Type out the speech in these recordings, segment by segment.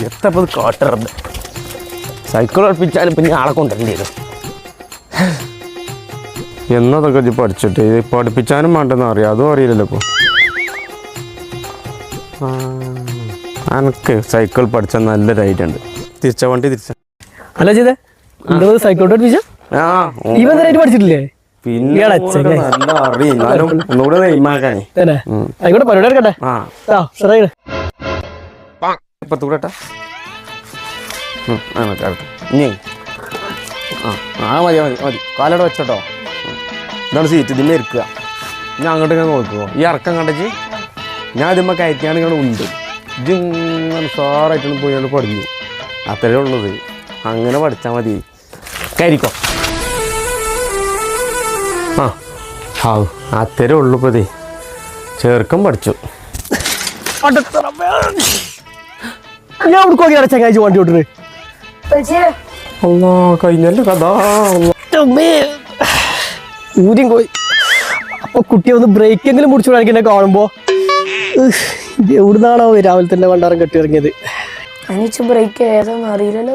എത്തപ്പോൾ കാട്ടറുണ്ട് cycle പഠിപ്പിച്ചാലും പിന്നെ ആളെ കൊണ്ടുവരേണ്ടി വരും. എന്നതൊക്കെ ഇത് പഠിച്ചിട്ട് ഇത് പഠിപ്പിച്ചാനും വേണ്ടെന്ന് അറിയാം, അതും അറിയില്ലല്ലോ ഇപ്പോൾ. എനിക്ക് സൈക്കിൾ പഠിച്ചാൽ നല്ലൊരു ഐഡിയ ഉണ്ട്. തിരിച്ച വണ്ടി തിരിച്ച അല്ല ചെയ്തേ സൈക്കിൾ പഠിപ്പിച്ച പഠിച്ചിട്ടില്ലേ? പിന്നെ നല്ല അറിയും, എന്നാലും ഒന്നുകൂടെ നെയ്മാക്കാനേ. ആയിക്കോട്ടെ, പരിപാടി എടുക്കട്ടെ. ഇപ്പത്തൂടെ ഇനി മതി മതി മതി കാലോടെ വെച്ചോട്ടോ. ഇതാണ് സീറ്റ്, ഇതിന്മേ ഇരിക്കുക. ഞാൻ അങ്ങോട്ട് ഇങ്ങനെ നോക്കുമോ, ഈ ഇറക്കം കണ്ടിച്ച് ഞാൻ ഇതിന്മേ കയറ്റിയാണ് ഇങ്ങനെ ഉണ്ട്. ഇതിങ്ങനെ സാറായിട്ടാണ് പോയാണ്ട് പഠിച്ചു. അത്രേ ഉള്ളത്, അങ്ങനെ പഠിച്ചാൽ മതി. കരിക്കോ അത്രേ ഉള്ളൂ. ഇപ്പോൾ ഇതേ ചെറുക്കം പഠിച്ചു. ഞാൻ ഉടുക്കോക്കിയാണ് ചങ്ങാഴ്ച വണ്ടി ഓട്ടിട്ട്. കഴിഞ്ഞല്ലോ കഥ. ഊരിയും പോയി. അപ്പൊ കുട്ടിയെ ഒന്ന് ബ്രേക്കെങ്കിലും മുടിച്ചു കാണിക്കണേ കാണുമ്പോ ഇത് എവിടുന്നാണോ രാവിലെ തന്നെ വണ്ടാരം കെട്ടിയിറങ്ങിയത്. ബ്രേക്ക് ഏതാന്ന് അറിയില്ലല്ലോ.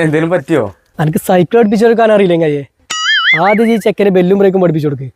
എന്തേലും പറ്റിയോ? എനിക്ക് സൈക്കിൾ പഠിപ്പിച്ചു കൊടുക്കാൻ അറിയില്ല. ആദ്യം ഈ ചെക്കനെ ബെല്ലും ബ്രേക്കും പഠിപ്പിച്ചു കൊടുക്ക്.